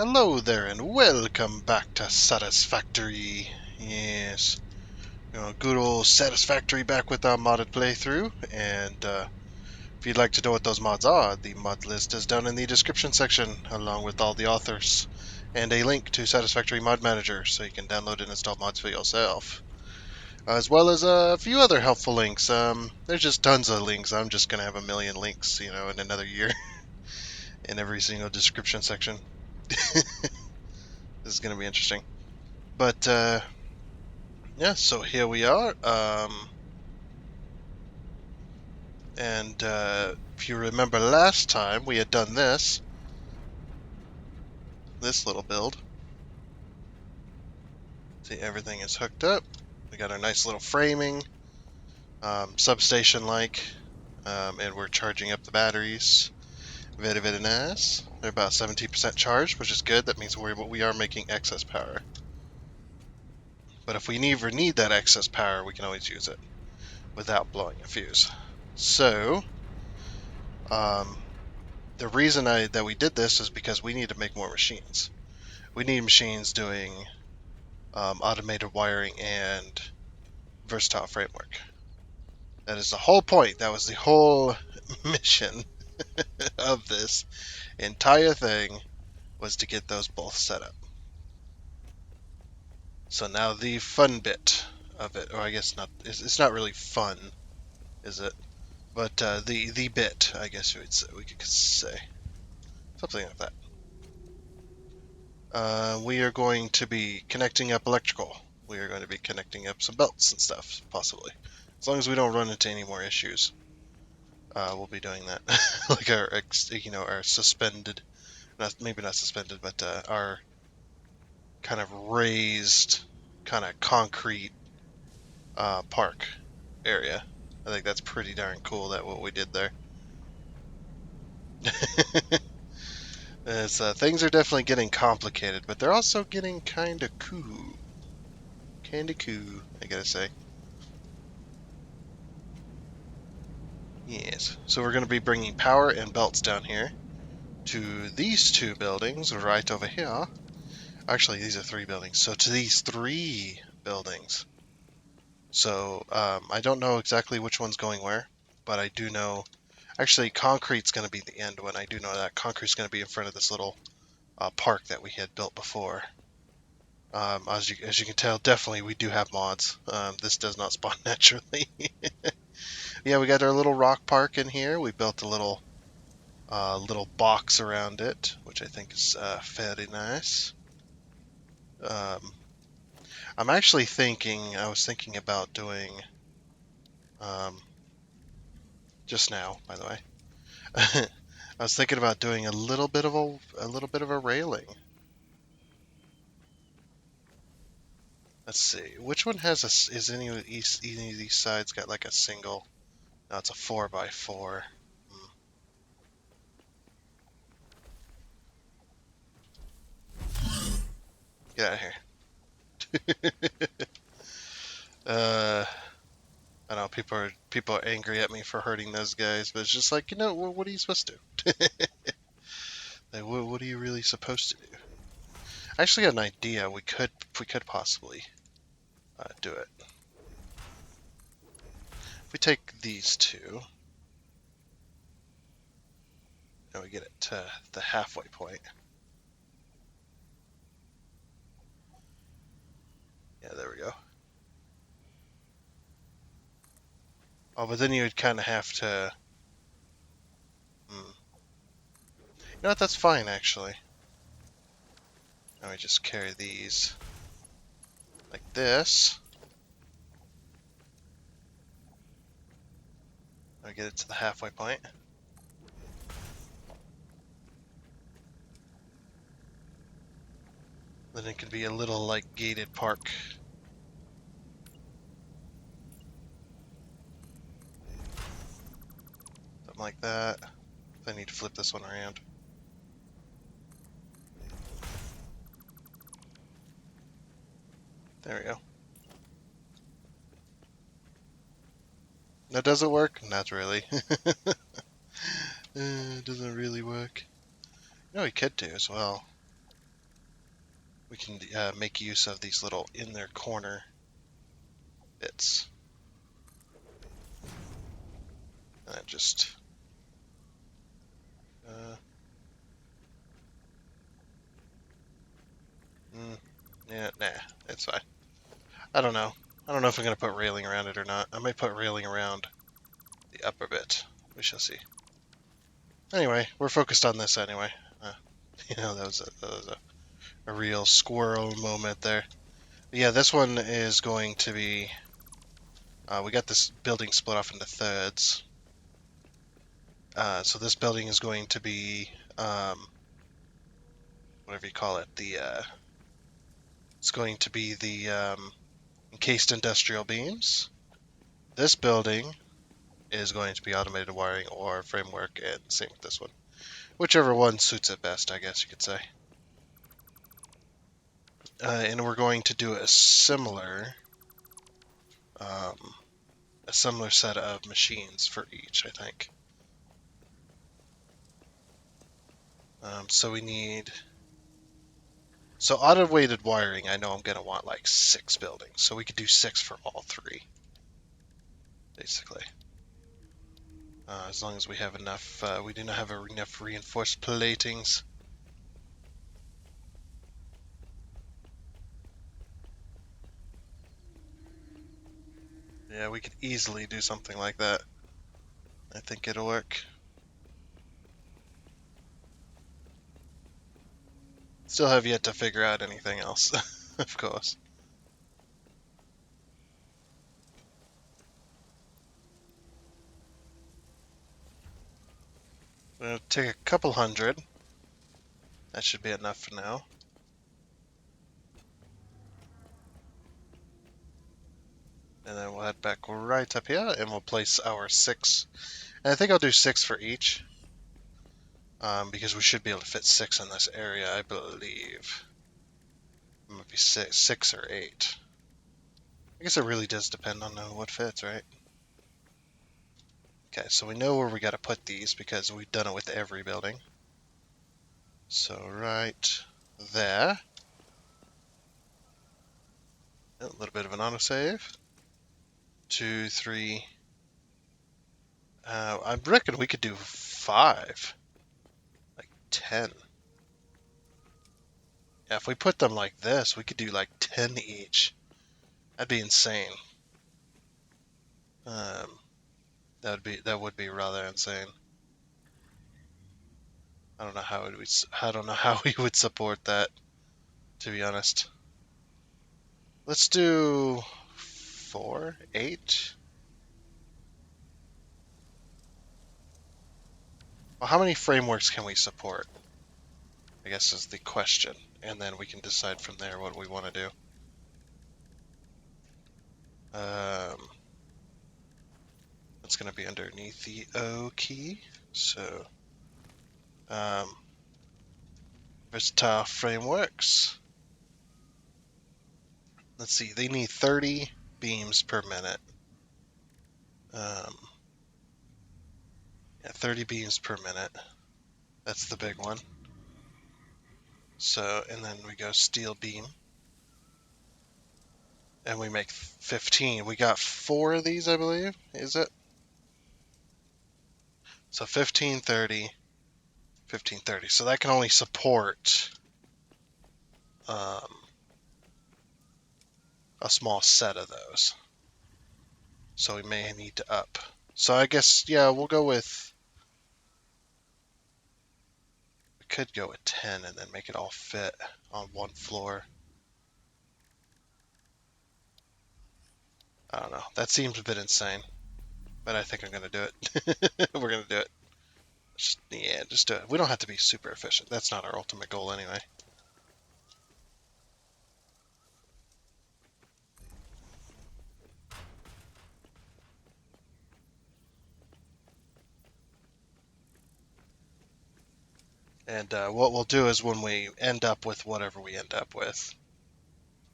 Hello there and welcome back to Satisfactory. Yes, good old Satisfactory back with our modded playthrough. And if you'd like to know what those mods are, the mod list is down in the description section, along with all the authors, and a link to Satisfactory Mod Manager so you can download and install mods for yourself. As well as a few other helpful links. There's just tons of links. I'm just going to have a million links, in another year in every single description section. This is going to be interesting. But yeah, so here we are. And if you remember last time, we had done this little build. See, everything is hooked up. We got our nice little framing, substation-like, and we're charging up the batteries. Very, very nice. They're about 17% charged, which is good. That means we are making excess power. But if we ever need that excess power, we can always use it without blowing a fuse. So, the reason that we did this is because we need to make more machines. We need machines doing automated wiring and versatile framework. That is the whole point. That was the whole mission of this entire thing, was to get those both set up. So now the fun bit of it, or I guess not, it's not really fun, is it? But the bit, I guess we could say. Something like that. We are going to be connecting up electrical. We are going to be connecting up some belts and stuff, possibly. As long as we don't run into any more issues, we'll be doing that. Like our suspended, maybe not suspended, but our kind of raised, kind of concrete park area. I think that's pretty darn cool, that what we did there. Things are definitely getting complicated, but they're also getting kind of cool. Kind of cool, I gotta say. Yes, so we're going to be bringing power and belts down here to these two buildings right over here. Actually, these are three buildings. So to these three buildings. So I don't know exactly which one's going where, but I do know. Actually, concrete's going to be the end one. I do know that concrete's going to be in front of this little park that we had built before. As you can tell, definitely we do have mods. This does not spawn naturally. Yeah, we got our little rock park in here. We built a little box around it, which I think is fairly nice. I'm actually I was thinking about doing, just now, by the way, I was thinking about doing a little bit of a railing. Let's see, which one has is any of these sides got like a single? No, it's a 4x4. Get out of here. uh, I know people are angry at me for hurting those guys, but it's just like, what are you supposed to do? Like, what are you really supposed to do? I actually got an idea. We could possibly do it. If we take these two, and we get it to the halfway point. Yeah, there we go. Oh, but then you would kind of have to. You know what? That's fine, actually. Now we just carry these like this. Now we get it to the halfway point. Then it can be a little like gated park. Something like that. I need to flip this one around. There we go. That doesn't work? Not really. It doesn't really work. You know, we could do as well. we can make use of these little in their corner bits. And just yeah, nah, it's fine. I don't know. I don't know if I'm gonna put railing around it or not. I might put railing around the upper bit. We shall see. Anyway, we're focused on this anyway. That was a real squirrel moment there. But yeah, this one is going to be. We got this building split off into thirds. So this building is going to be whatever you call it. It's going to be the encased industrial beams. This building is going to be automated wiring or framework, and same with this one. Whichever one suits it best, I guess you could say. And we're going to do um, a similar set of machines for each, I think. So we need. So automated wiring, I know I'm going to want like 6 buildings. So we could do 6 for all 3, basically. As long as we have enough, we do not have enough reinforced platings. Yeah, we could easily do something like that. I think it'll work. Still have yet to figure out anything else, of course. We'll take a couple hundred. That should be enough for now. And then we'll head back right up here and we'll place our 6. And I think I'll do 6 for each. Because we should be able to fit 6 in this area, I believe. It might be 6 or 8. I guess it really does depend on what fits, right? Okay, so we know where we got to put these because we've done it with every building. So right there. A little bit of an autosave. 2, 3. I reckon we could do 5. Like 10. Yeah, if we put them like this, we could do like 10 each. That'd be insane. That would be rather insane. I don't know how we would support that, to be honest. Let's do 4, 8. Well, how many frameworks can we support? I guess is the question, and then we can decide from there what we want to do. That's going to be underneath the O key. So, versatile frameworks. Let's see, they need 30 beams per minute. Yeah, 30 beams per minute. That's the big one. So, and then we go steel beam. And we make 15. We got 4 of these, I believe. Is it? So 15, 30, 15, 30. So that can only support a small set of those. So we may need to up. So I guess, yeah, we'll go with... We could go with 10 and then make it all fit on one floor. I don't know. That seems a bit insane. But I think I'm going to do it. We're going to do it. Just do it. We don't have to be super efficient. That's not our ultimate goal anyway. And what we'll do is when we end up with whatever we end up with,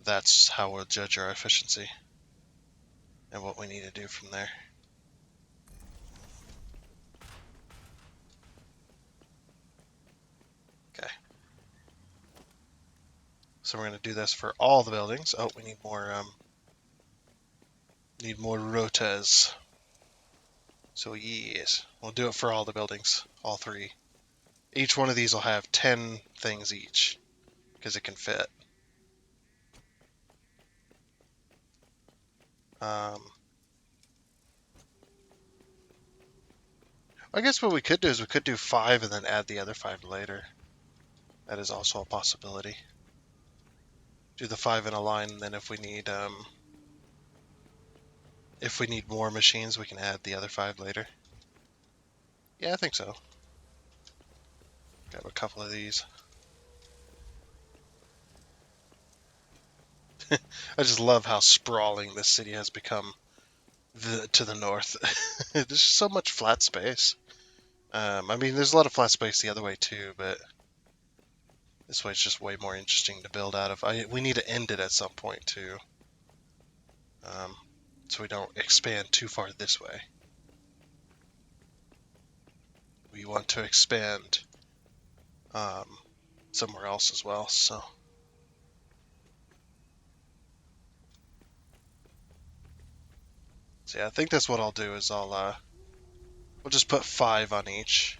that's how we'll judge our efficiency and what we need to do from there. Okay. So we're going to do this for all the buildings. Oh, we need more rotas. So yes, we'll do it for all the buildings, all three. Each one of these will have 10 things each, because it can fit. I guess what we could do is we could do 5 and then add the other 5 later. That is also a possibility. Do the 5 in a line, and then if we need more machines, we can add the other 5 later. Yeah, I think so. Grab a couple of these. I just love how sprawling this city has become to the north. There's just so much flat space. I mean, there's a lot of flat space the other way too, but this way it's just way more interesting to build out of. We need to end it at some point too, so we don't expand too far this way. We want to expand somewhere else as well. So yeah, I think that's what I'll do is we'll just put 5 on each.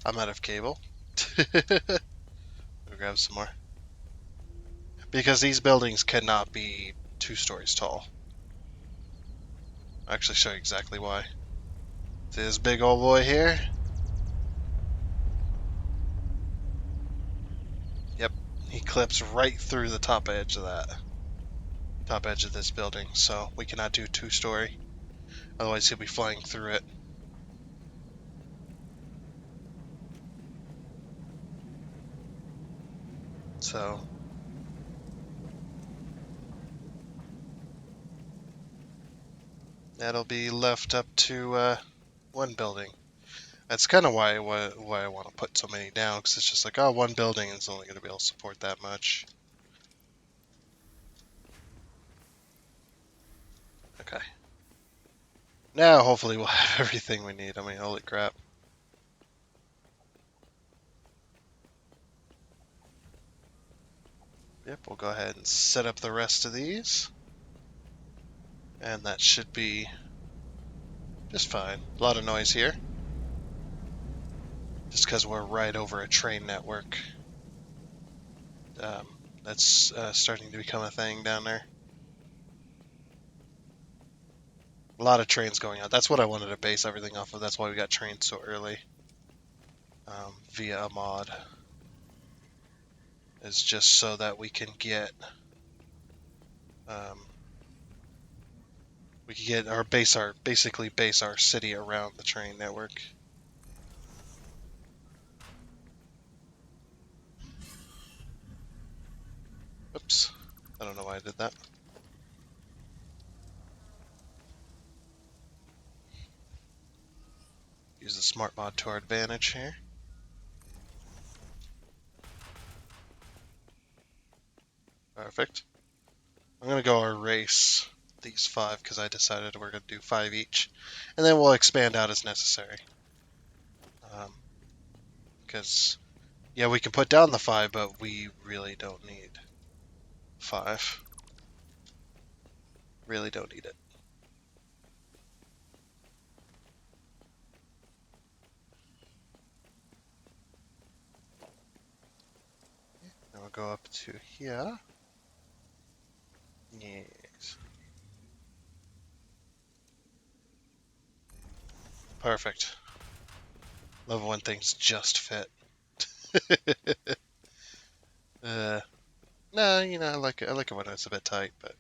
I'm out of cable. We'll grab some more. Because these buildings cannot be 2 stories tall. I'll actually show you exactly why. See this big old boy here? Yep, he clips right through the top edge of that. Top edge of this building, so we cannot do 2-story. Otherwise he'll be flying through it. So that'll be left up to 1 building. That's kind of why I want to put so many down, because it's just like, oh, 1 building is only going to be able to support that much. Okay. Now hopefully we'll have everything we need. I mean, holy crap. Yep, we'll go ahead and set up the rest of these. And that should be just fine. A lot of noise here. Just because we're right over a train network. That's starting to become a thing down there. A lot of trains going out. That's what I wanted to base everything off of. That's why we got trains so early. Via a mod. Is just so that we can get basically base our city around the train network. Oops. I don't know why I did that. Use the smart mod to our advantage here. Perfect. I'm going to go erase these 5 because I decided we're going to do 5 each. And then we'll expand out as necessary. Because, yeah, we can put down the 5, but we really don't need 5. Really don't need it. Then we'll go up to here. Yes. Perfect. Love when things just fit. No, you know, I like it. I like it when it's a bit tight, but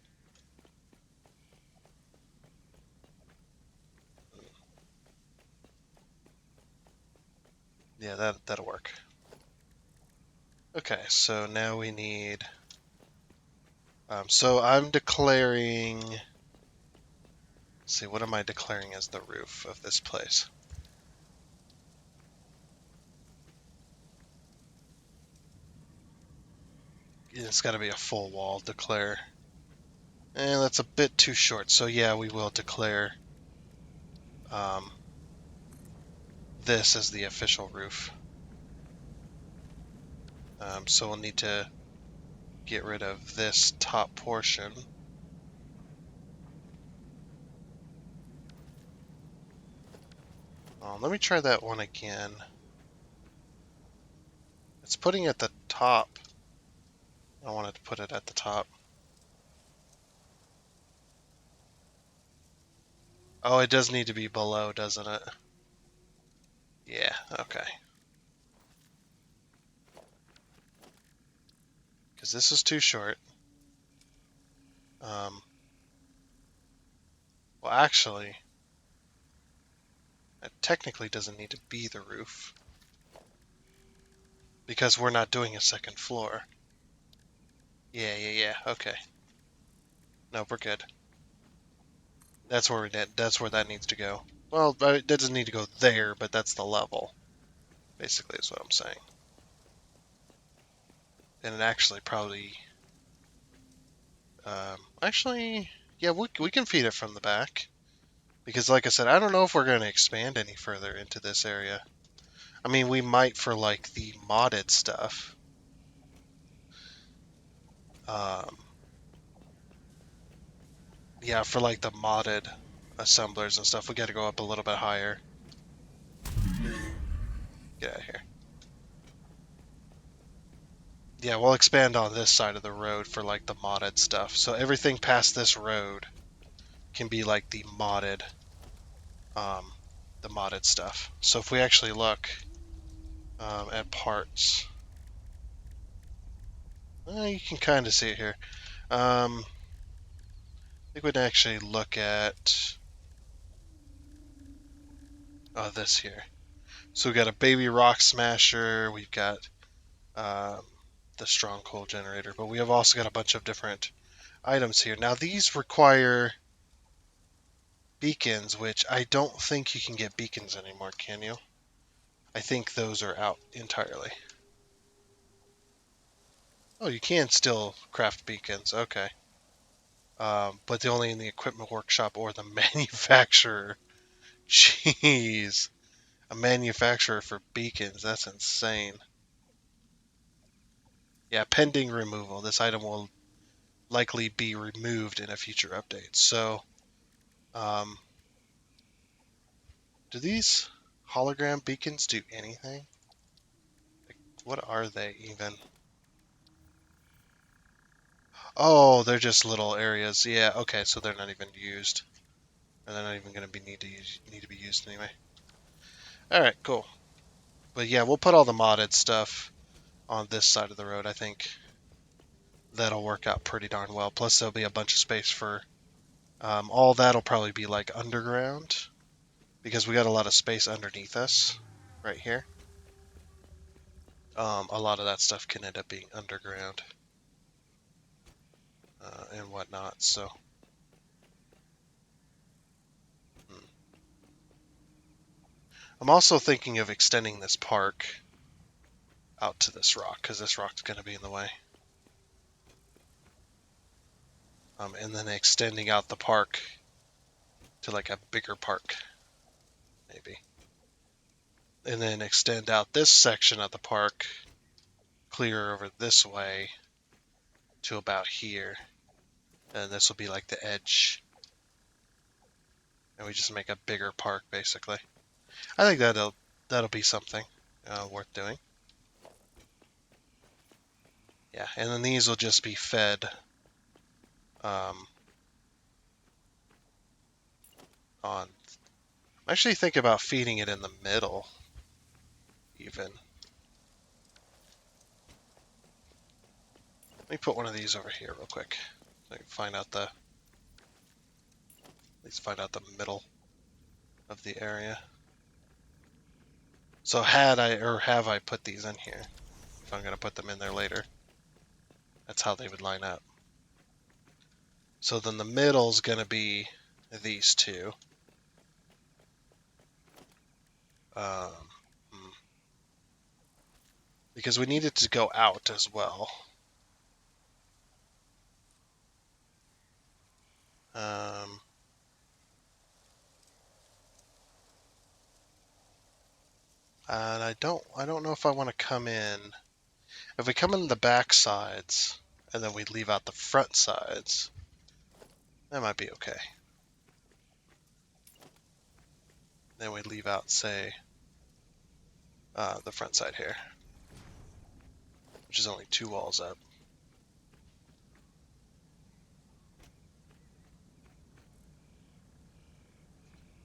yeah, that'll work. Okay, so now we need. So I'm declaring. Let's see, what am I declaring as the roof of this place? It's got to be a full wall declare. And that's a bit too short, so yeah, we will declare this as the official roof. So we'll need to get rid of this top portion. Let me try that one again. It's putting it at the top. I wanted to put it at the top. Oh, it does need to be below, doesn't it? Yeah, okay. Because this is too short. Well, actually, it technically doesn't need to be the roof. Because we're not doing a second floor. Yeah, okay. No, we're good. That's where that needs to go. Well, it doesn't need to go there, but that's the level. Basically, is what I'm saying. And it actually probably... actually, yeah, we can feed it from the back. Because like I said, I don't know if we're going to expand any further into this area. I mean, we might for like the modded stuff. Yeah, for like the modded assemblers and stuff, we got to go up a little bit higher. Get out of here. Yeah, we'll expand on this side of the road for like the modded stuff. So everything past this road can be like um, the modded stuff. So if we actually look at parts, you can kind of see it here. I think we'd actually look at this here. So we've got a baby rock smasher. We've got um, the strong coal generator, but we have also got a bunch of different items here. Now these require beacons, which I don't think you can get beacons anymore, can you? I think those are out entirely. Oh, you can still craft beacons, okay. But they're only in the equipment workshop or the manufacturer. Jeez. A manufacturer for beacons, that's insane. Yeah, pending removal. This item will likely be removed in a future update. So, um, do these hologram beacons do anything? Like, what are they even? Oh, they're just little areas. Yeah, okay, so they're not even used. And they're not even going to be need to be used anyway. All right, cool. But yeah, we'll put all the modded stuff on this side of the road. I think that'll work out pretty darn well. Plus, there'll be a bunch of space for all that'll probably be like underground because we got a lot of space underneath us right here. A lot of that stuff can end up being underground and whatnot. So, hmm. I'm also thinking of extending this park out to this rock because this rock's going to be in the way. And then extending out the park to like a bigger park, maybe. And then extend out this section of the park clear over this way to about here. And this will be like the edge. And we just make a bigger park, basically. I think that'll be something worth doing. Yeah, and then these will just be fed on. I actually think about feeding it in the middle, even. Let me put one of these over here real quick. So I can find out at least find out the middle of the area. So have I put these in here? If I'm going to put them in there later, that's how they would line up. So then the middle's going to be these two. Um, because we need it to go out as well. And I don't know if I want to come in. If we come in the back sides, and then we leave out the front sides, that might be okay. Then we leave out, say, the front side here, which is only 2 walls up.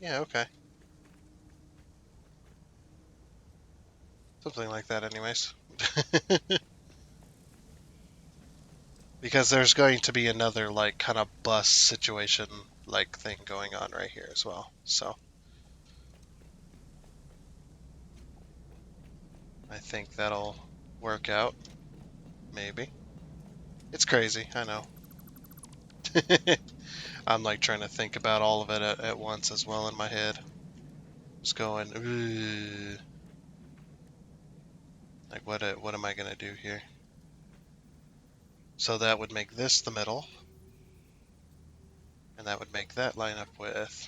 Yeah, okay. Something like that anyways. Because there's going to be another, like, kind of bus situation, like, thing going on right here as well. So, I think that'll work out. Maybe. It's crazy, I know. I'm, like, trying to think about all of it at once as well in my head. Just going, ooh. Like, what am I gonna do here? So that would make this the middle. And that would make that line up with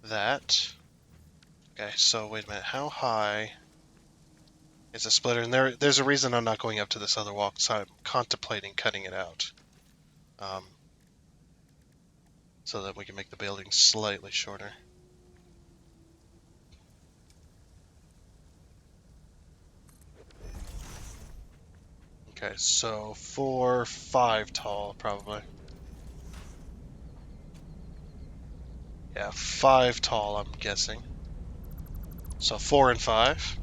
that. Okay, so wait a minute. How high is a splitter? And there's a reason I'm not going up to this other wall, because I'm contemplating cutting it out. So that we can make the building slightly shorter. Okay, so 4, 5 tall, probably. Yeah, 5 tall, I'm guessing. So 4 and 5.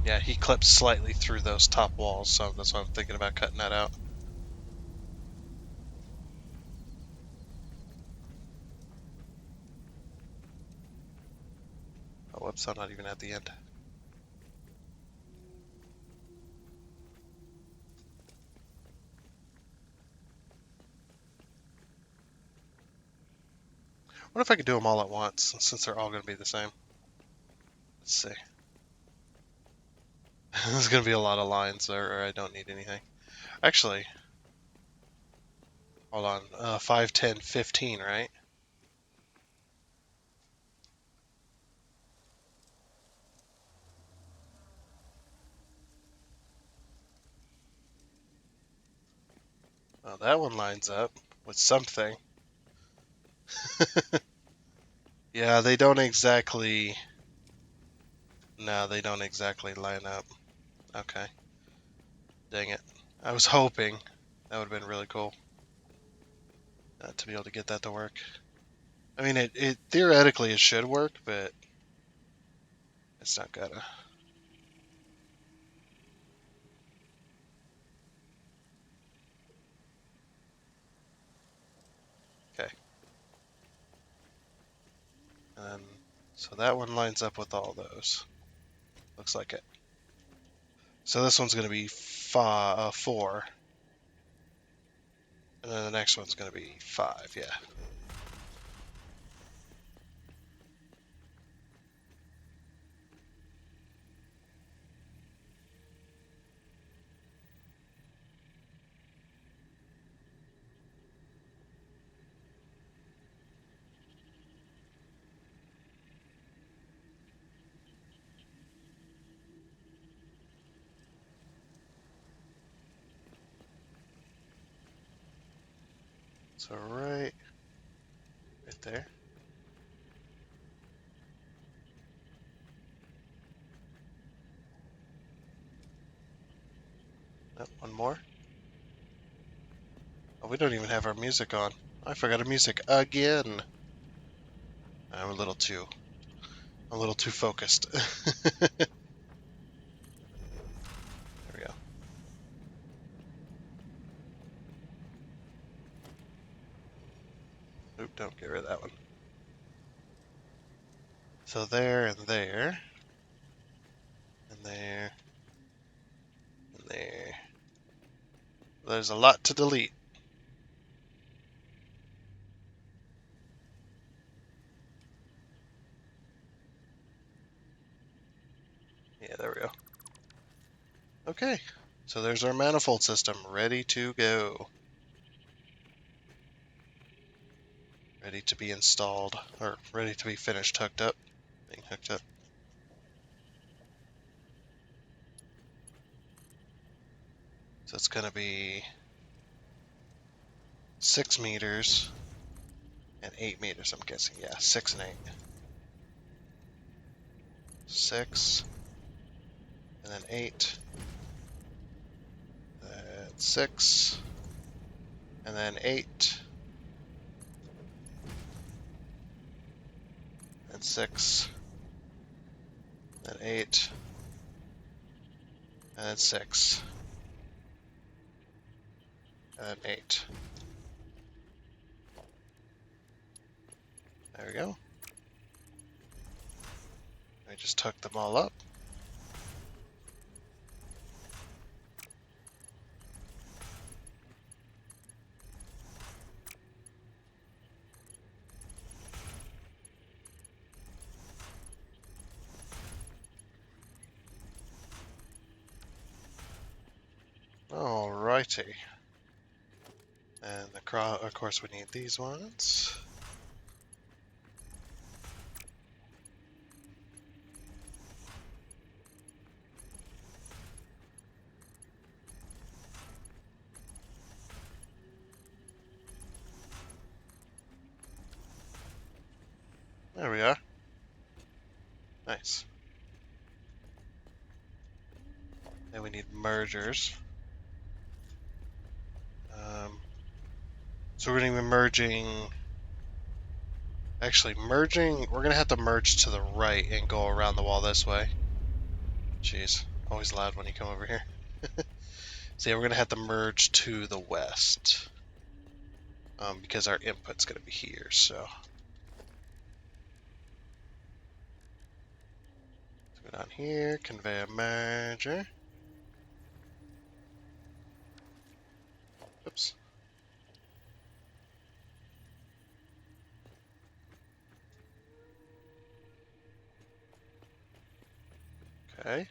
Yeah, he clips slightly through those top walls, so that's why I'm thinking about cutting that out. Oh, whoops, I'm not even at the end. What if I could do them all at once, since they're all going to be the same? Let's see. There's going to be a lot of lines there, or I don't need anything. Actually, hold on. 5, 10, 15, right? Well, that one lines up with something. Yeah, they don't exactly... No, they don't exactly line up. Okay. Dang it. I was hoping. That would have been really cool. To be able to get that to work. I mean, it theoretically it should work, but it's not gonna. Okay. And then, so that one lines up with all those. Looks like it. So this one's gonna be 4. And then the next one's gonna be 5, yeah. So right there. Nope, one more. Oh, we don't even have our music on. I forgot our music again. I'm a little too focused. There we go. Oop, don't get rid of that one. So there and there. And there. And there. There's a lot to delete. Yeah, there we go. Okay, so there's our manifold system ready to go. Ready to be installed, or ready to be finished, hooked up, being hooked up. So it's going to be 6 meters and 8 meters, I'm guessing. Yeah, 6 and 8. 6 and then 8. Then 6 and then 8 and 6 and 8 and then 6 and then 8. There we go. I just tuck them all up. Alrighty. And of course we need these ones. There we are. Nice. And we need mergers. So we're going to be merging. Actually, merging. We're going to have to merge to the right and go around the wall this way. Jeez, always loud when you come over here. So yeah, we're going to have to merge to the west. Because our input's going to be here, so. Let's go down here, conveyor merger. Oops. Okay.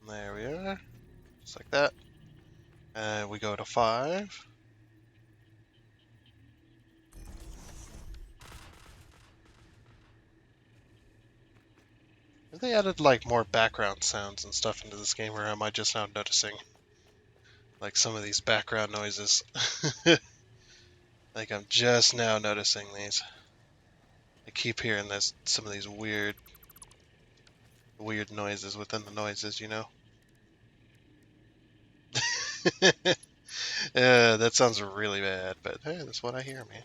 There we are. Just like that. And we go to 5. Have they added like more background sounds and stuff into this game, or am I just now noticing like some of these background noises? Like I'm just now noticing these. I keep hearing some of these weird noises within the noises, you know? Yeah, that sounds really bad, but hey, that's what I hear, man.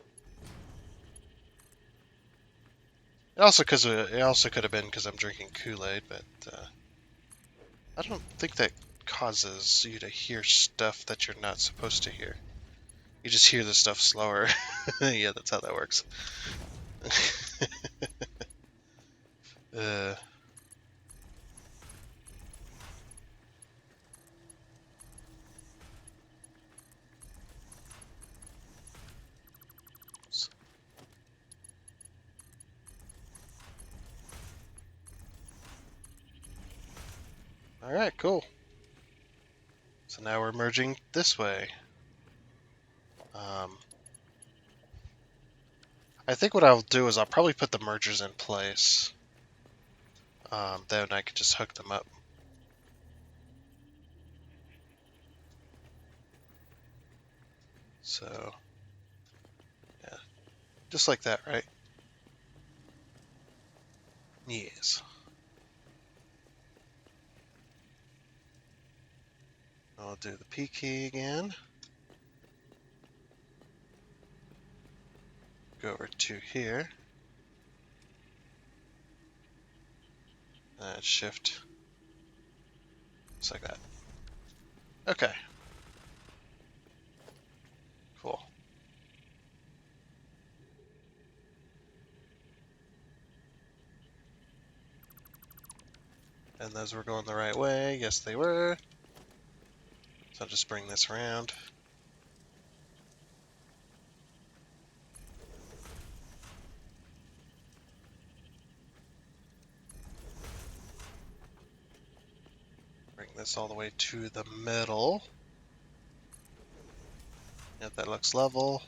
It also could have been because I'm drinking Kool-Aid, but I don't think that causes you to hear stuff that you're not supposed to hear. You just hear the stuff slower. Yeah, that's how that works. uh, Alright, cool. So now we're merging this way. I think what I'll do is I'll probably put the mergers in place. Then I could just hook them up. So, yeah. Just like that, right? Yes. I'll do the P key again. Go over to here. And shift. Just like that. Okay. Cool. And those were going the right way. Yes, they were. So I'll just bring this around. Bring this all the way to the middle. Yep, that looks level.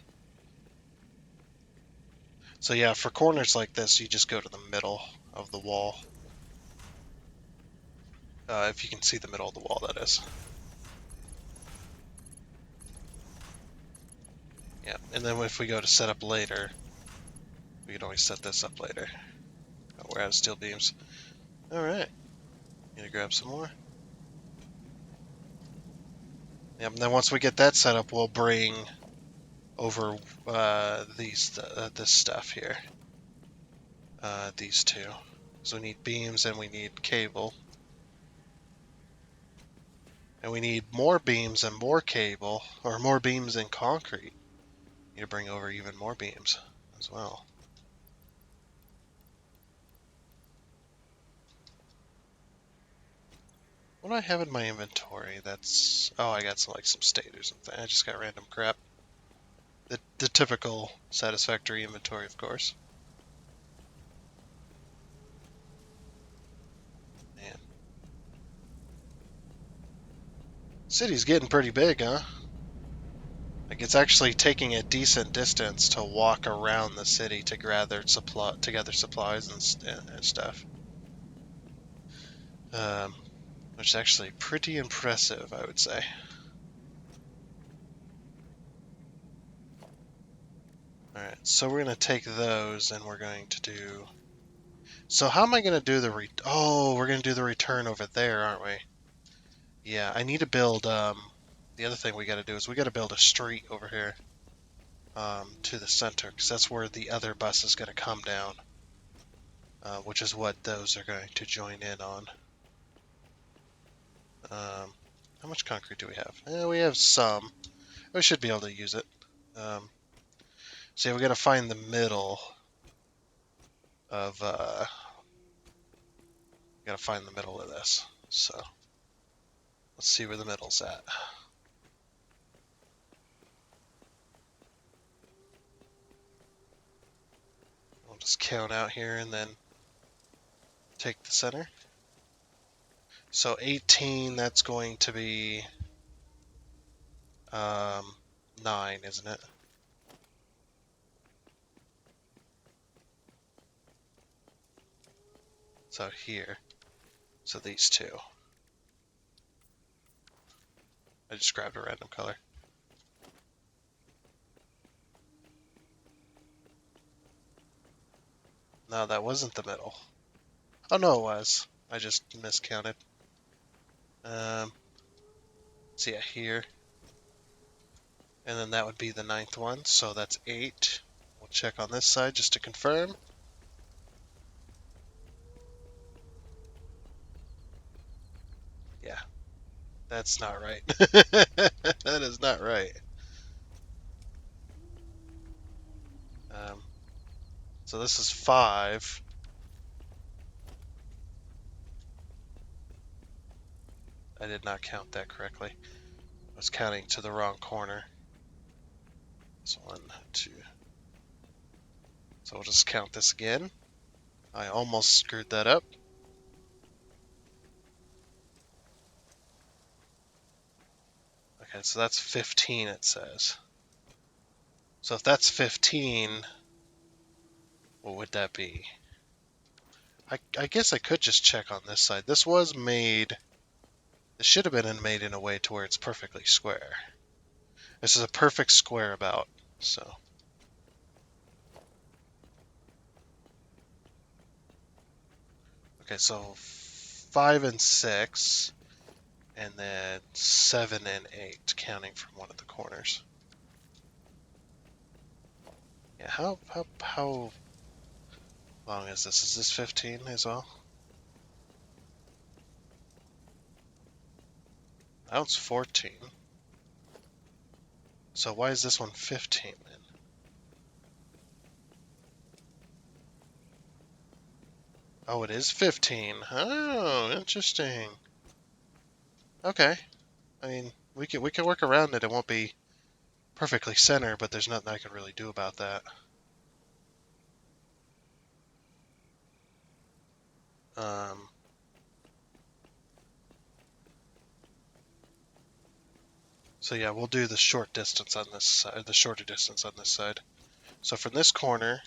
So yeah, for corners like this, you just go to the middle of the wall. If you can see the middle of the wall, that is. Yeah, and then if we go to set up later, we can always set this up later. Oh, we're out of steel beams. Alright. Gonna grab some more. Yep, and then once we get that set up, we'll bring over this stuff here. These two. So we need beams and we need cable. And we need more beams and more cable, or more beams and concrete. Need to bring over even more beams as well. What do I have in my inventory? That's... Oh, I got some stators and things. I just got random crap. The typical Satisfactory inventory, of course. Man. City's getting pretty big, huh? Like, it's actually taking a decent distance to walk around the city to gather supplies and stuff. Which is actually pretty impressive, I would say. Alright, so we're going to take those and we're going to do... So how am I going to do the... Oh, we're going to do the return over there, aren't we? Yeah, I need to build... The other thing we got to do is we got to build a street over here to the center, because that's where the other bus is going to come down, which is what those are going to join in on. How much concrete do we have? We have some. We should be able to use it. So yeah, we got to find the middle of got to find the middle of this. So let's see where the middle's at. We'll just count out here and then take the center. So 18, that's going to be 9, isn't it? So here. So these two. I just grabbed a random color. No, that wasn't the middle. Oh, no, it was. I just miscounted. So yeah, here. And then that would be the 9th one, so that's 8. We'll check on this side just to confirm. Yeah, that's not right. That is not right. So this is 5. I did not count that correctly. I was counting to the wrong corner. So 1, 2. So we'll just count this again. I almost screwed that up. Okay, so that's 15, it says. So if that's 15, what would that be? I guess I could just check on this side. This was made... This should have been made in a way to where it's perfectly square. This is a perfect square about, so... Okay, so 5 and 6, and then 7 and 8, counting from one of the corners. Yeah, how long is this? Is this 15 as well? That one's 14. So why is this one 15 then? Oh, it is 15. Oh, interesting. Okay. I mean, we can work around it. It won't be perfectly center, but there's nothing I can really do about that. So yeah, we'll do the short distance on this side, the shorter distance on this side. So from this corner,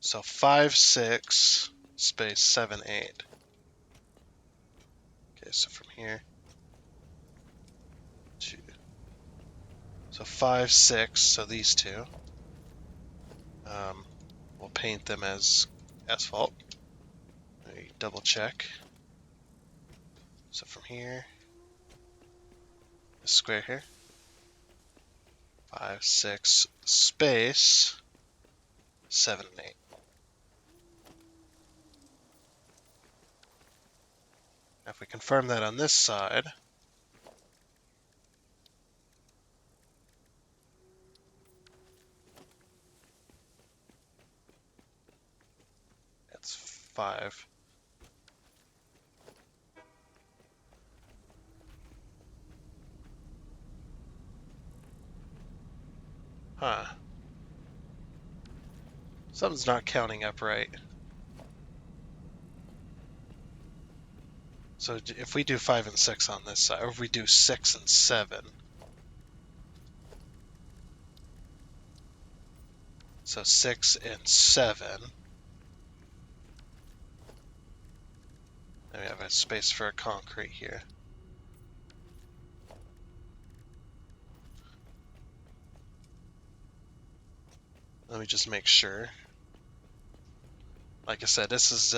so 5, 6, space 7, 8. So from here to, so 5, 6. So these two. We'll paint them as asphalt. Double check. So from here, this square here, 5, 6, space, 7 and 8. Now if we confirm that on this side, that's 5. Huh. Something's not counting up right. So if we do 5 and 6 on this side, or if we do 6 and 7, so 6 and 7, then we have a space for a concrete here. Let me just make sure. Like I said, this is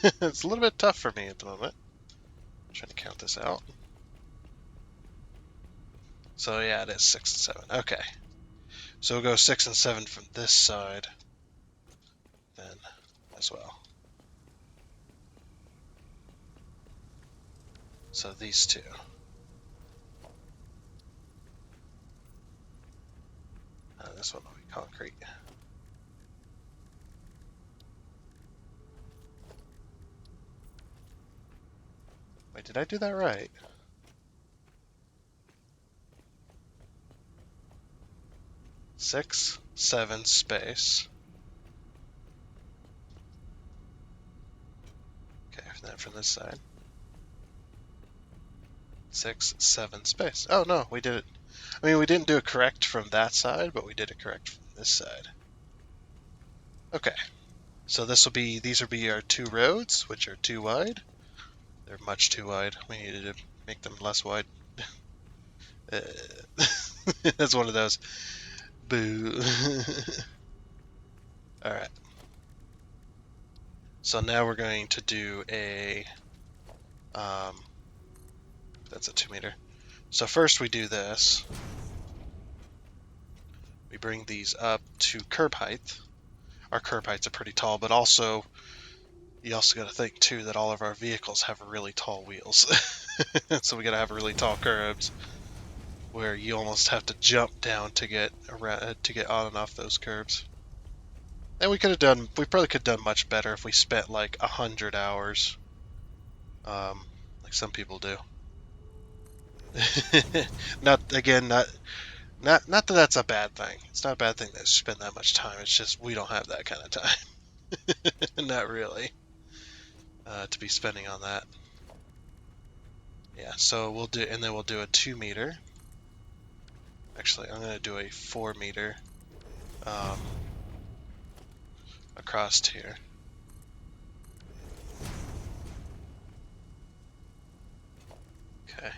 it's a little bit tough for me at the moment. I'm trying to count this out. So yeah, it is 6 and 7. Okay. So we'll go 6 and 7 from this side then as well. So these two. This one will be concrete. Wait, did I do that right? Six, 7 space. Okay, and then from this side. 6, 7 space. Oh no, we did it. I mean, we didn't do it correct from that side, but we did it correct from this side. Okay, so this will be, these will be our 2 roads, which are too wide. They're much too wide. We needed to make them less wide. That's one of those. Boo. Alright. So now we're going to do a, that's a 2 meter. So first we do this. We bring these up to curb height. Our curb heights are pretty tall, but also, you also got to think too that all of our vehicles have really tall wheels. So we got to have really tall curbs where you almost have to jump down to get around, to get on and off those curbs. And we probably could have done much better if we spent like 100 hours, like some people do. Not that that's a bad thing. It's not a bad thing to spend that much time. It's just we don't have that kind of time. Not really. To be spending on that. Yeah, so we'll do, and then we'll do a 2 meter. Actually, I'm going to do a 4 meter across here. Okay.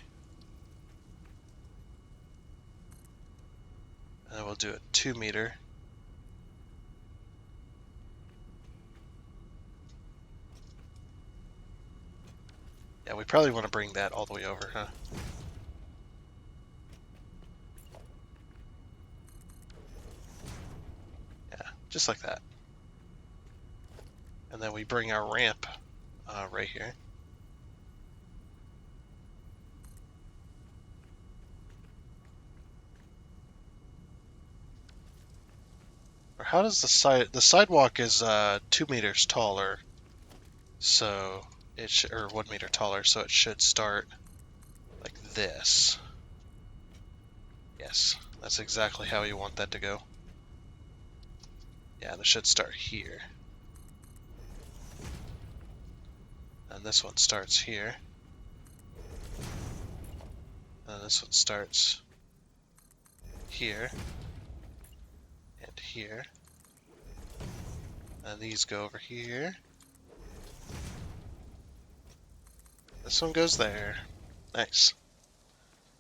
And then we'll do a 2 meter. Yeah, we probably want to bring that all the way over, huh? Yeah, just like that. And then we bring our ramp right here. Or how does the sidewalk is 2 meters taller, so it should, or 1 meter taller, so it should start like this. Yes, that's exactly how you want that to go. Yeah, and it should start here. And this one starts here. And this one starts here. And here. And these go over here. This one goes there. Nice.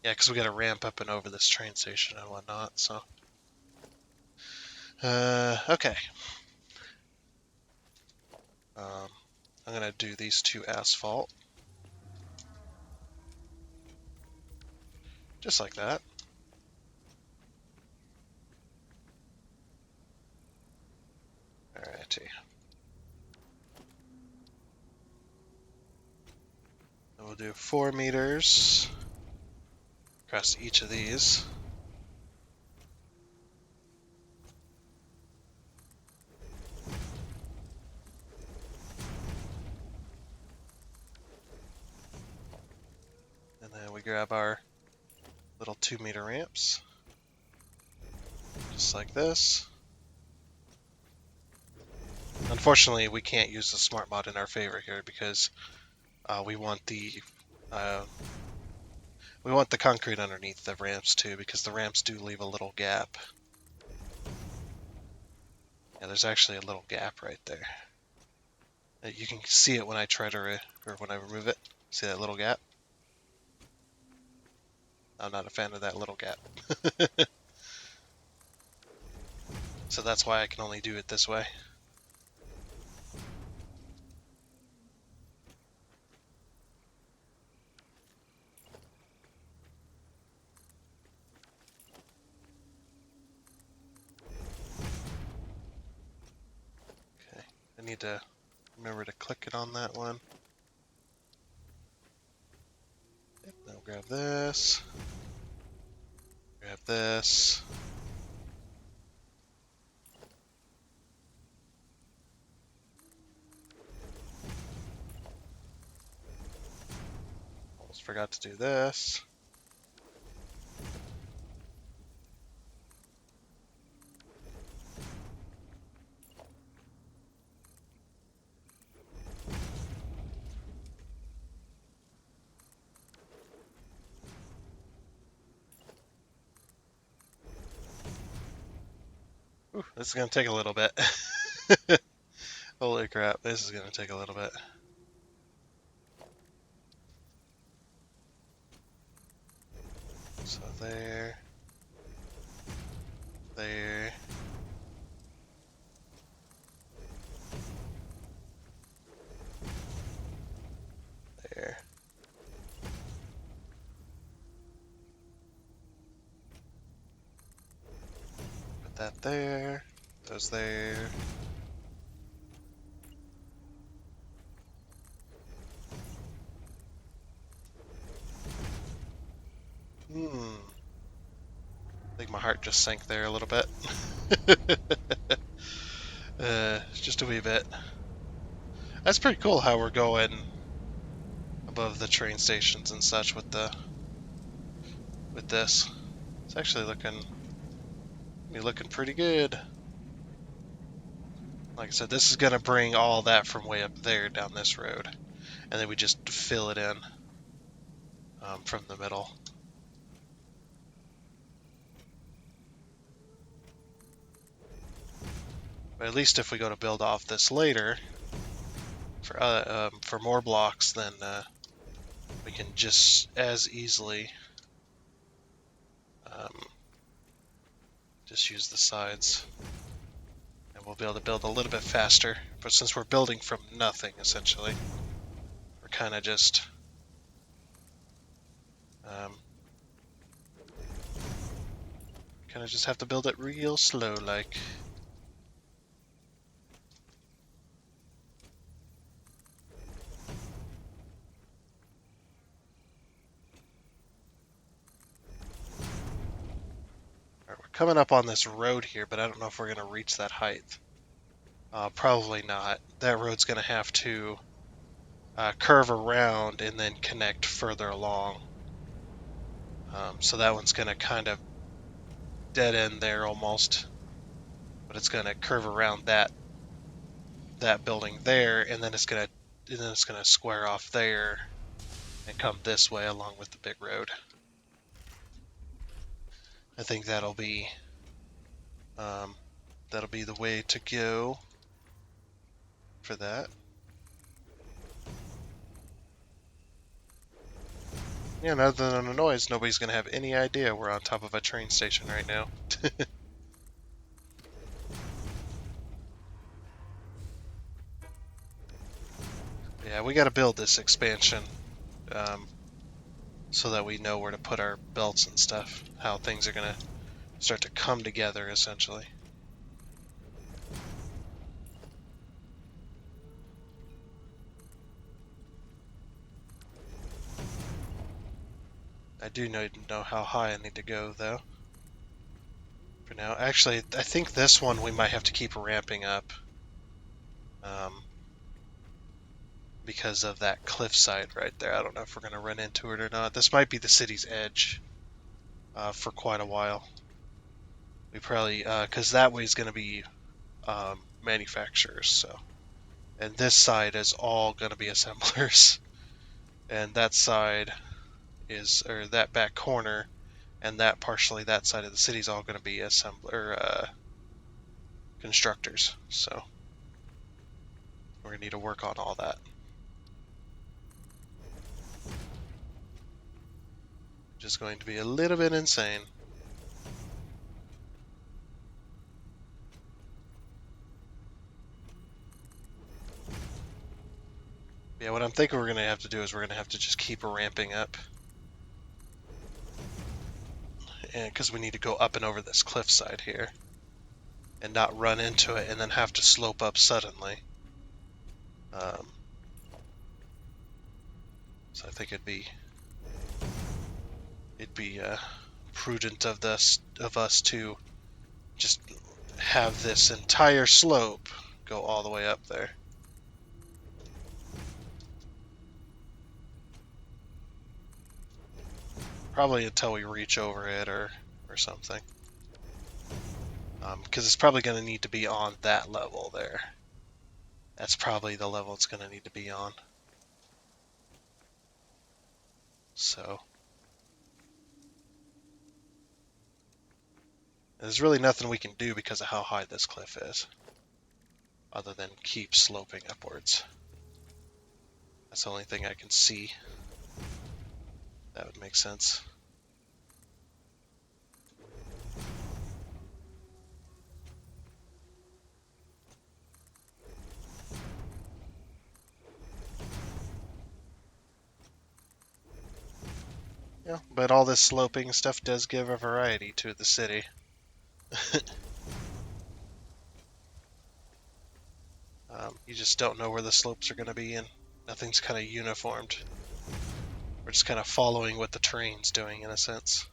Yeah, because we got to ramp up and over this train station and whatnot, so. Okay. I'm going to do these two asphalt. Just like that. Alrighty. And we'll do 4 meters across each of these. And then we grab our little 2-meter ramps. Just like this. Unfortunately, we can't use the smart mod in our favor here because we want the concrete underneath the ramps too, because the ramps do leave a little gap. Yeah, there's actually a little gap right there. You can see it when I try to or when I remove it. See that little gap? I'm not a fan of that little gap. So that's why I can only do it this way. Okay, I need to remember to click it on that one. Yep, now grab this. Grab this. Almost forgot to do this. Ooh, this is going to take a little bit. Holy crap, this is going to take a little bit. So there. There. There. Put that there. Those there. I think my heart just sank there a little bit. Just a wee bit. That's pretty cool how we're going above the train stations and such with this. It's actually looking pretty good. Like I said, this is gonna bring all that from way up there down this road, and then we just fill it in from the middle. But at least if we go to build off this later for more blocks, then we can just as easily just use the sides, and we'll be able to build a little bit faster. But since we're building from nothing, essentially, we're kind of just have to build it real slow, like. Alright, we're coming up on this road here, but I don't know if we're going to reach that height. Probably not. That road's going to have to curve around and then connect further along. So that one's going to kind of dead end there almost, but it's going to curve around that building there, and then it's going to square off there and come this way along with the big road. I think that'll be the way to go for that. Yeah, and other than the noise, nobody's gonna have any idea we're on top of a train station right now. Yeah, we gotta build this expansion so that we know where to put our belts and stuff, how things are gonna start to come together, essentially. I do know how high I need to go, though. For now, actually, I think this one we might have to keep ramping up because of that cliffside right there. I don't know if we're gonna run into it or not. This might be the city's edge for quite a while. We probably because that way is gonna be manufacturers. So, and this side is all gonna be assemblers, and that side is or that back corner and that partially that side of the city is all going to be assembler constructors. So we're going to need to work on all that. Which is going to be a little bit insane. Yeah, what I'm thinking we're going to have to do is we're going to have to just keep ramping up. And because we need to go up and over this cliffside here. And not run into it and then have to slope up suddenly. So I think it'd be prudent of us to just have this entire slope go all the way up there. Probably until we reach over it or something. Because it's probably going to need to be on that level there. That's probably the level it's going to need to be on. So there's really nothing we can do because of how high this cliff is, other than keep sloping upwards. That's the only thing I can see. That would make sense. Yeah, but all this sloping stuff does give a variety to the city. You just don't know where the slopes are going to be, and nothing's kind of uniformed. We're just kind of following what the terrain's doing, in a sense.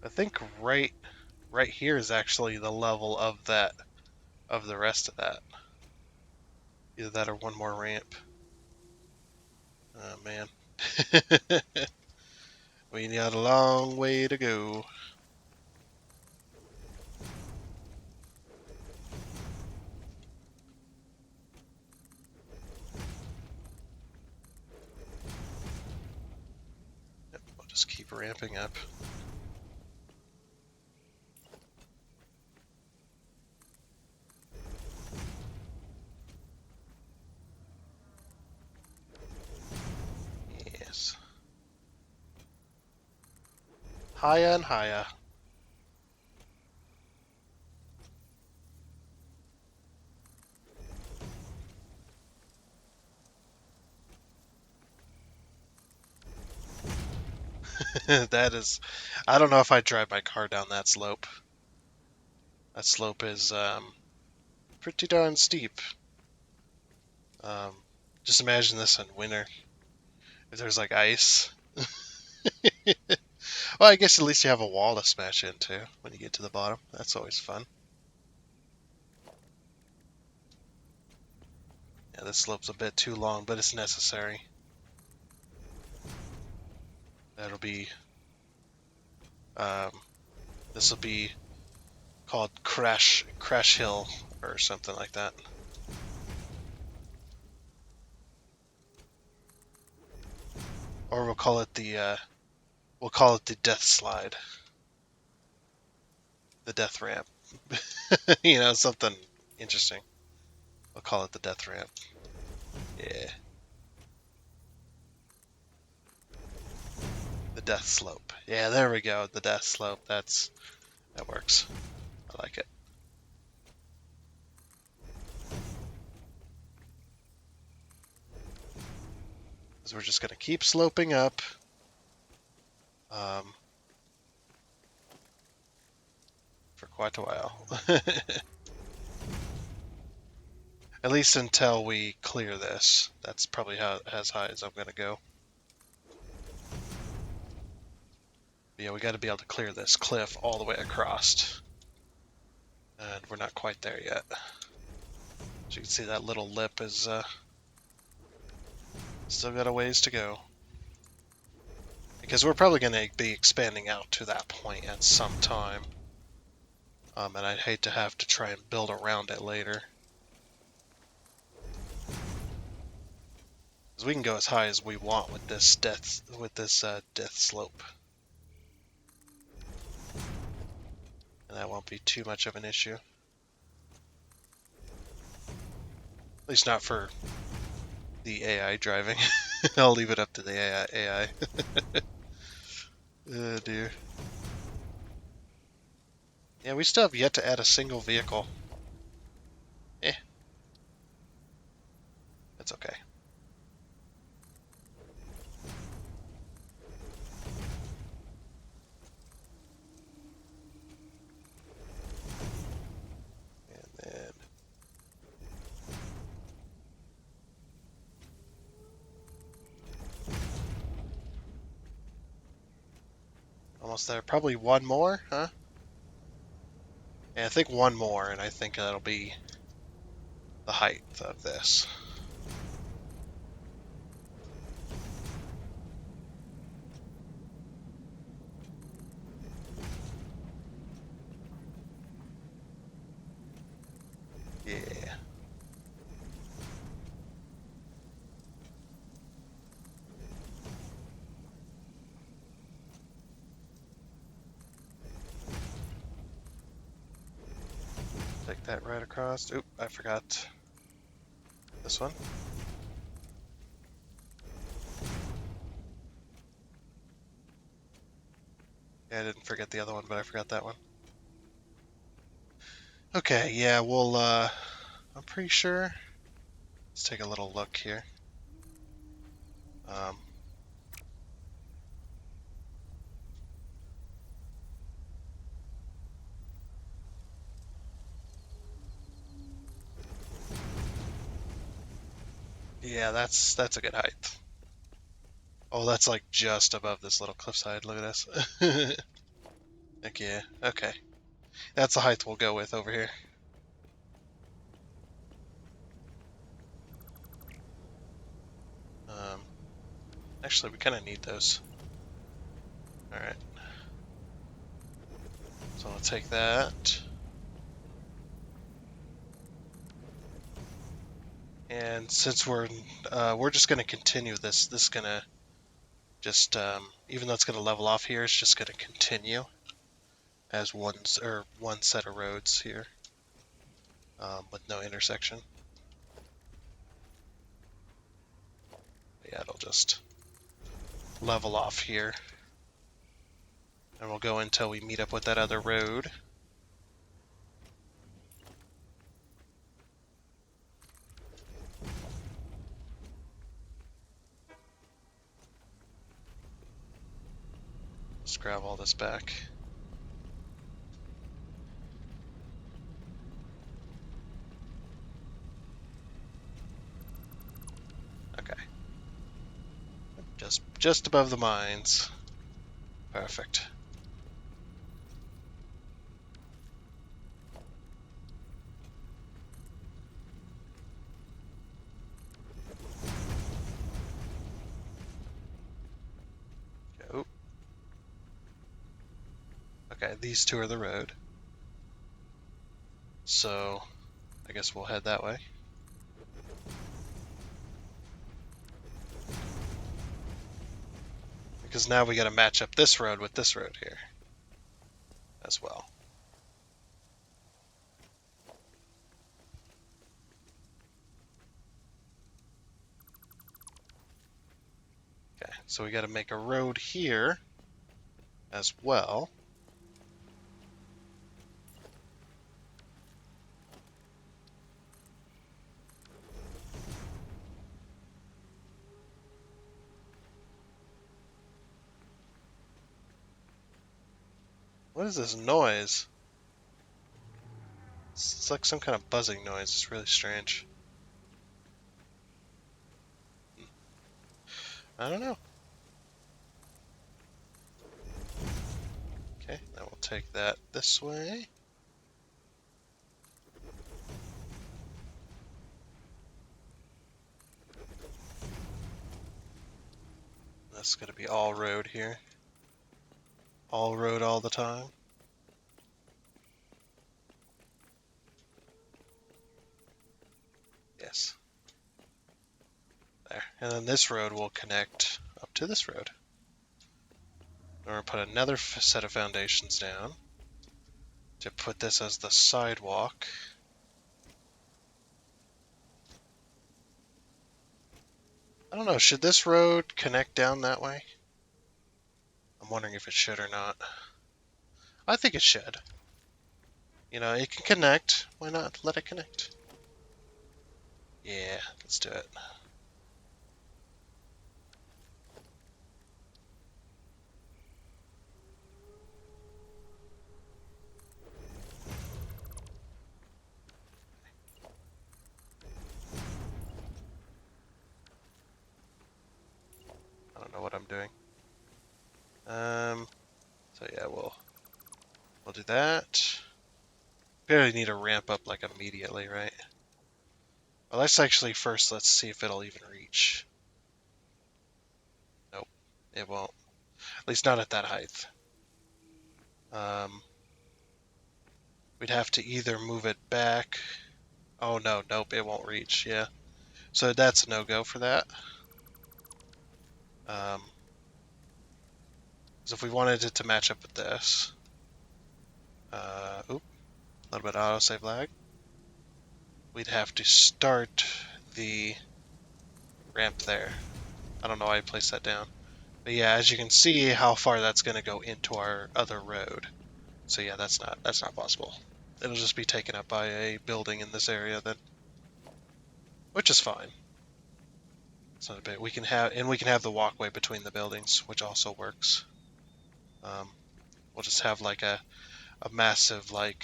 I think right here is actually the level of the rest of that. Either that or one more ramp. Oh man. We got a long way to go. Yep, we'll just keep ramping up. Yes. Higher and higher. That is, I don't know if I'd drive my car down that slope. That slope is pretty darn steep. Just imagine this in winter. If there's like ice. Well, I guess at least you have a wall to smash into when you get to the bottom. That's always fun. Yeah, this slope's a bit too long, but it's necessary. That'll be, this will be called Crash Hill or something like that. Or we'll call it the We'll call it the death slide. The death ramp. You know, something interesting. We'll call it the death ramp. Yeah. The death slope. Yeah, there we go. The death slope. That works. I like it. Because we're just going to keep sloping up. For quite a while. At least until we clear this. That's probably as high as I'm going to go. But yeah, we got to be able to clear this cliff all the way across. And we're not quite there yet. As you can see, that little lip is still got a ways to go. Because we're probably going to be expanding out to that point at some time. And I'd hate to have to try and build around it later. Because we can go as high as we want with this death slope. And that won't be too much of an issue. At least not for the AI driving. I'll leave it up to the AI. Oh dear. Yeah, we still have yet to add a single vehicle. That's okay. And then almost there. Probably one more, huh? Yeah, I think one more, and I think that'll be the height of this. Yeah. Take that right across. Oop, I forgot this one. Yeah, I didn't forget the other one, but I forgot that one. Okay, yeah, we'll, I'm pretty sure. Let's take a little look here. Yeah, that's a good height. Oh, that's like just above this little cliffside. Look at this. Heck yeah. Okay. That's the height we'll go with over here. Actually, we kind of need those. Alright. So I'll take that. And since we're just going to continue this, this is going to just, even though it's going to level off here, it's just going to continue as one set of roads here with no intersection. Yeah, it'll just level off here. And we'll go until we meet up with that other road. Let's grab all this back. Okay. Just above the mines. Perfect. Go. Okay, these two are the road. So, I guess we'll head that way. because now we got to match up this road with this road here as well. Okay, so we got to make a road here as well. What is this noise? It's like some kind of buzzing noise. It's really strange. I don't know. Okay, now we'll take that this way. That's going to be all road here. All road all the time. Yes. There. And then this road will connect up to this road. We're going to put another set of foundations down to put this as the sidewalk. I don't know, should this road connect down that way? I'm wondering if it should or not. I think it should. You know, it can connect. Why not let it connect? Yeah, let's do it. I don't know what I'm doing. So yeah, we'll do that. We really need to ramp up like immediately, right? Well, let's see if it'll even reach. Nope, it won't. At least not at that height. We'd have to either move it back. Oh no, nope, it won't reach, yeah. So that's a no-go for that. So if we wanted it to match up with this, a little bit of autosave lag, we'd have to start the ramp there. I don't know why I placed that down. But yeah, as you can see how far that's going to go into our other road. So yeah, that's not possible. It'll just be taken up by a building in this area then, which is fine. It's not a bit. We can have the walkway between the buildings, which also works. We'll just have like a massive like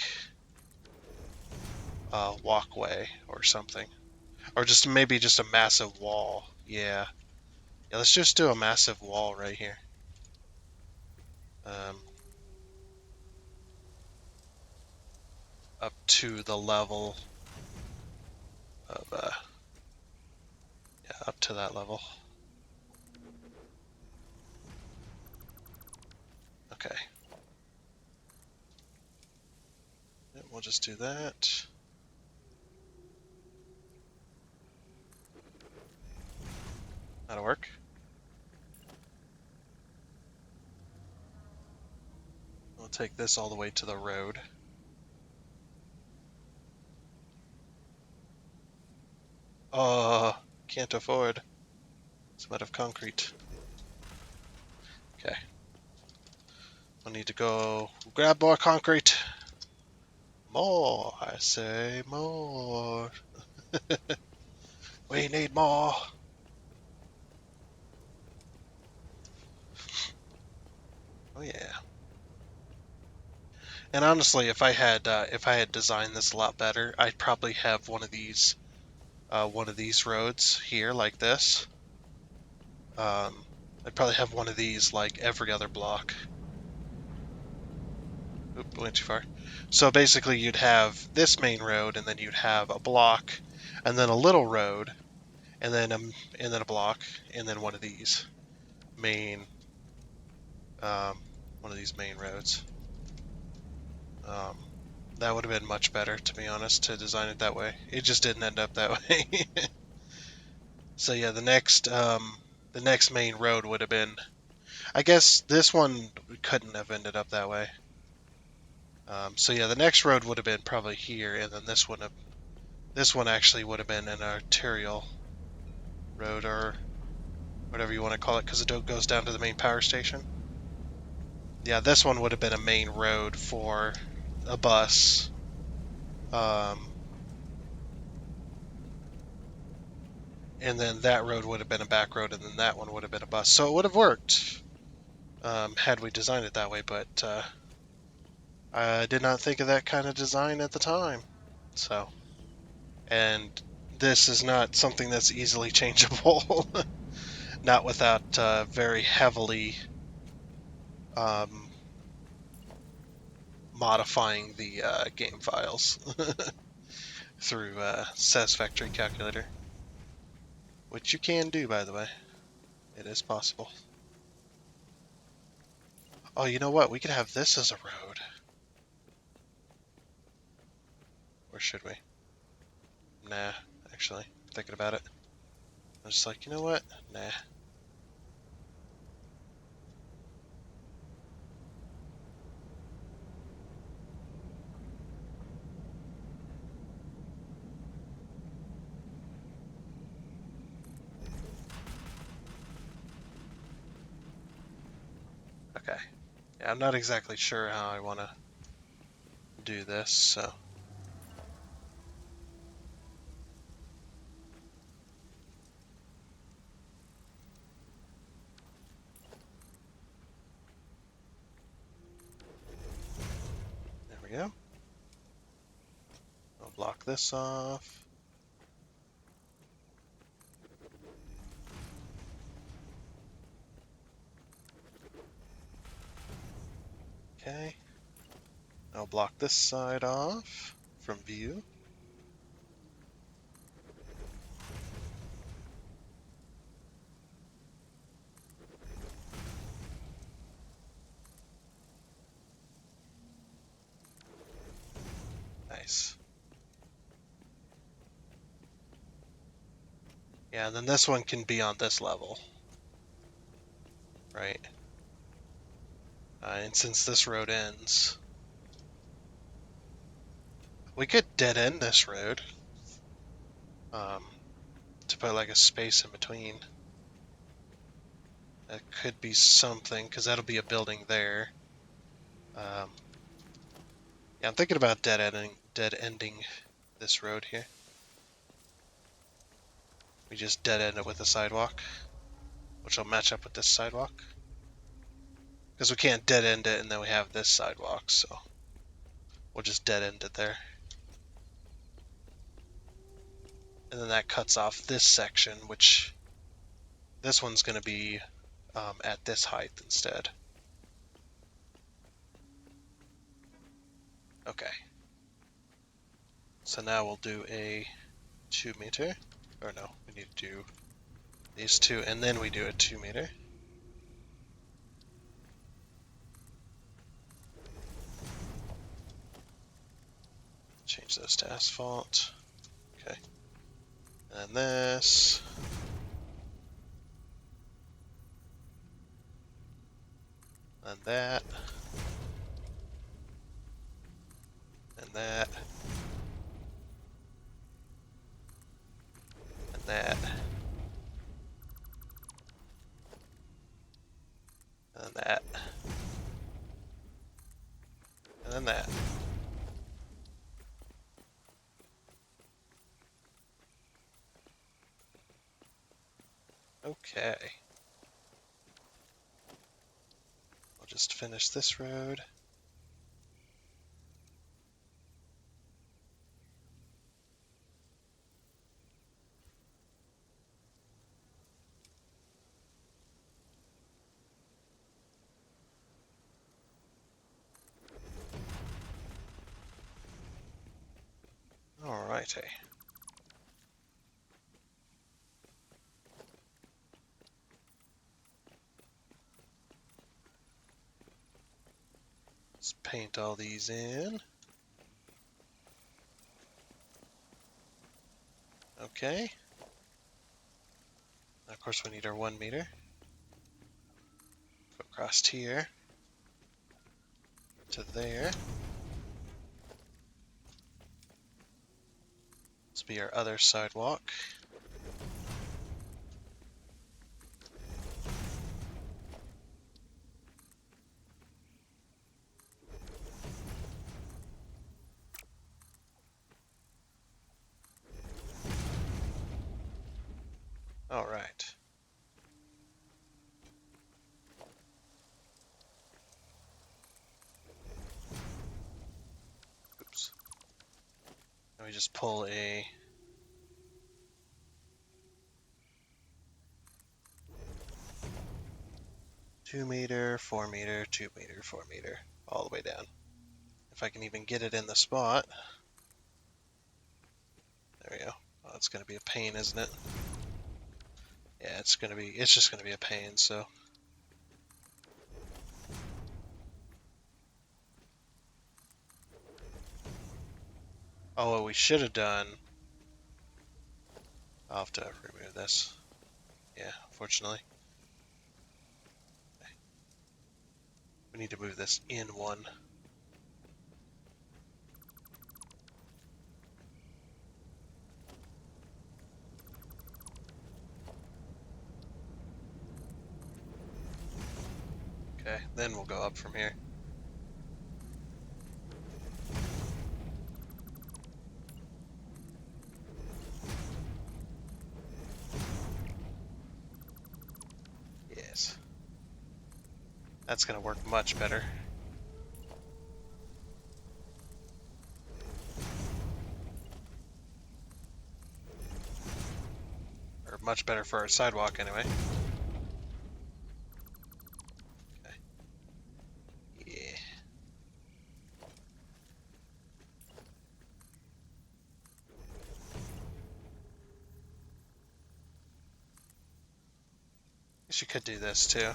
walkway or something, or just maybe just a massive wall. Yeah, let's just do a massive wall right here. Up to the level of yeah, up to that level. Okay. Yeah, we'll just do that. That'll work. We'll take this all the way to the road. Oh, can't afford. It's made of concrete. Okay. I'll need to go grab more concrete. More, I say, more. We need more. Oh yeah. And honestly, if I had designed this a lot better, I'd probably have one of these roads here like this. I'd probably have one of these like every other block. Oop, went too far. So basically, you'd have this main road, and then you'd have a block, and then a little road, and then a block, and then one of these main roads. That would have been much better, to be honest, to design it that way. It just didn't end up that way. So yeah, the next main road would have been. I guess this one couldn't have ended up that way. So yeah, the next road would have been probably here, and then this one actually would have been an arterial road, or whatever you want to call it, because it goes down to the main power station. Yeah, this one would have been a main road for a bus. And then that road would have been a back road, and then that one would have been a bus. So it would have worked had we designed it that way, but I did not think of that kind of design at the time. So, and this is not something that's easily changeable, not without very heavily um, modifying the game files through Satisfactory calculator, which you can do, by the way. It is possible. Oh, you know what? We could have this as a road. Or should we? Nah, actually, thinking about it. I was just like, you know what? Nah. Okay. Yeah, I'm not exactly sure how I want to do this, so. There we go. I'll block this off. Okay. I'll block this side off from view. Nice. Yeah, and then this one can be on this level. Right? And since this road ends, we could dead end this road. Um, to put like a space in between. That could be something, because that'll be a building there. Yeah, I'm thinking about dead ending this road here. We just dead end it with a sidewalk, which will match up with this sidewalk. Because we can't dead end it and then we have this sidewalk, so we'll just dead end it there. And then that cuts off this section, which this one's going to be at this height instead. Okay. So now we'll do a 2 meter. Or no, we need to do these two, and then we do a 2 meter. Change those to asphalt. Okay. And this. And that. And that. And that. And that. And then that. Okay. I'll just finish this road. Alrighty. Let's paint all these in. Okay. Of course we need our 1 meter. across here to there. This will be our other sidewalk. All right. Oops. Now we just pull a 2 meter, 4 meter, 2 meter, 4 meter, all the way down. If I can even get it in the spot. There we go. Oh, it's going to be a pain, isn't it? Yeah, it's just going to be a pain, so. Oh, what we should have done. I'll have to remove this. Yeah, unfortunately. We need to move this in one. Okay, then we'll go up from here. Yes. That's going to work much better. Or much better for our sidewalk, anyway. Okay. Yeah. Guess you could do this, too.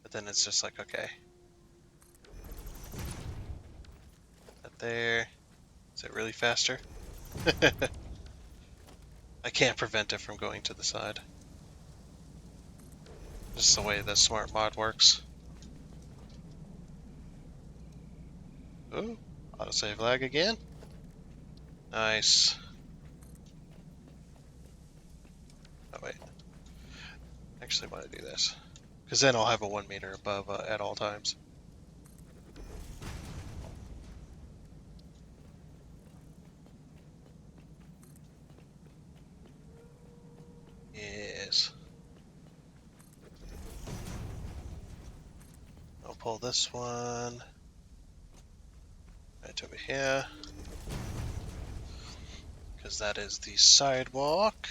But then it's just like, okay. That there. Is it really faster? I can't prevent it from going to the side. Just the way the smart mod works. Ooh, autosave lag again. Nice. Oh wait, actually want to do this. Because then I'll have a 1 meter above at all times. Yes. I'll pull this one right over here. Because that is the sidewalk.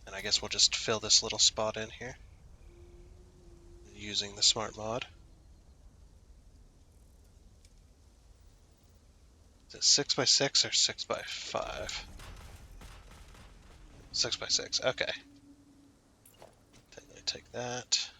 And I guess we'll just fill this little spot in here. Using the smart mod. Is it 6x6 or 6x5? 6x6, okay. Then I take that.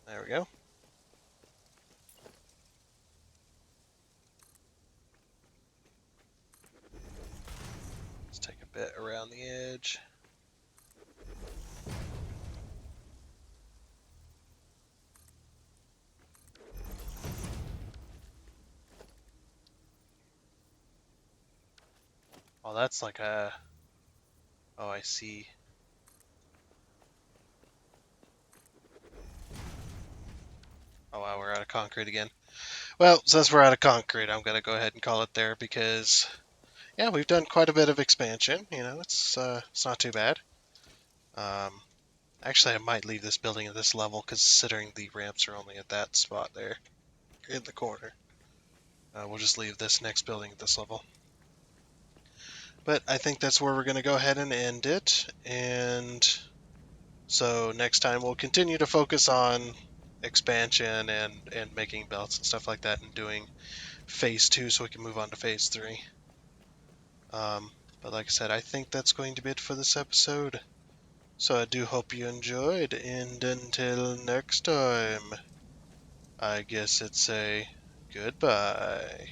There we go. Let's take a bit around the edge. Oh, that's like a... Oh, I see. Oh wow, we're out of concrete again. Well, since we're out of concrete, I'm gonna go ahead and call it there because, yeah, we've done quite a bit of expansion. You know, it's not too bad. Actually, I might leave this building at this level, considering the ramps are only at that spot there in the corner. We'll just leave this next building at this level. But I think that's where we're going to go ahead and end it. And so next time we'll continue to focus on expansion and making belts and stuff like that and doing phase 2 so we can move on to phase 3. But like I said, I think that's going to be it for this episode. So I do hope you enjoyed, and until next time, I guess it's a goodbye.